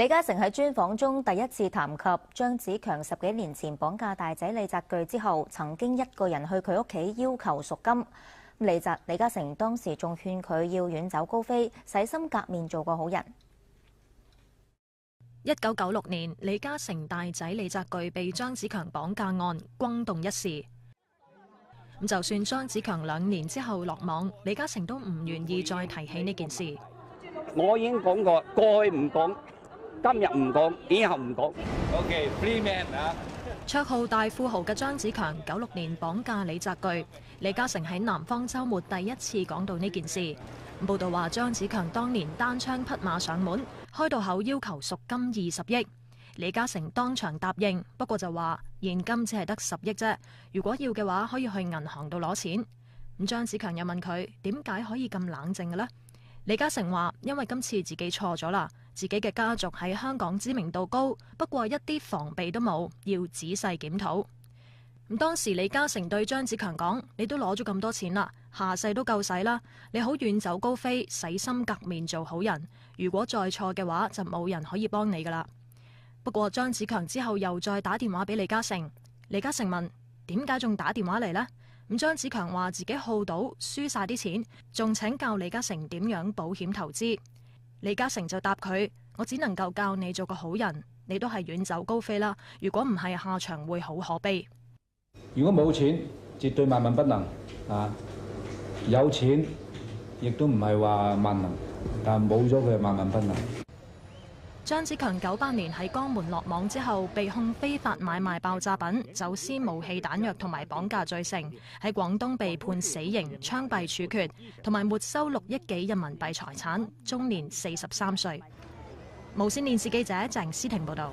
李嘉誠喺專訪中第一次談及張子強10幾年前綁架大仔李澤鉅之後，曾經一個人去佢屋企要求贖金。李嘉誠當時仲勸佢要遠走高飛，洗心革面做個好人。1996年，李嘉誠大仔李澤鉅被張子強綁架案轟動一時。咁就算張子強2年之後落網，李嘉誠都唔願意再提起呢件事。我已經講過，過去唔講。今日唔講，以後唔講。OK，free man 啊！綽號大富豪嘅張子強96年綁架李澤鉅，李嘉誠喺南方週末第一次講到呢件事。報道話張子強當年單槍匹馬上門，開到口要求贖金20億，李嘉誠當場答應，不過就話現金只係得10億啫，如果要嘅話可以去銀行度攞錢。咁張子強又問佢點解可以咁冷靜嘅呢？李嘉誠話因為今次自己錯咗啦。自己嘅家族喺香港知名度高，不過一啲防備都冇，要仔細檢討。咁當時李嘉誠對張子強講：你都攞咗咁多錢啦，下世都夠使啦，你好遠走高飛，洗心革面做好人。如果再錯嘅話，就冇人可以幫你噶啦。不過張子強之後又再打電話俾李嘉誠，李嘉誠問：點解仲打電話嚟呢？咁張子強話自己好賭，輸晒啲錢，仲請教李嘉誠點樣保險投資。李嘉誠就答佢：我只能夠教你做個好人，你都係遠走高飛啦。如果唔係，下場會好可悲。如果冇錢，絕對萬萬不能啊！有錢亦都唔係話萬能，但冇咗佢係萬萬不能。張子強98年喺江門落網之後，被控非法買賣爆炸品、走私武器彈藥同埋綁架罪成，喺廣東被判死刑、槍斃處決，同埋沒收6億幾人民幣財產，終年43歲。無線電視記者鄭思婷報道。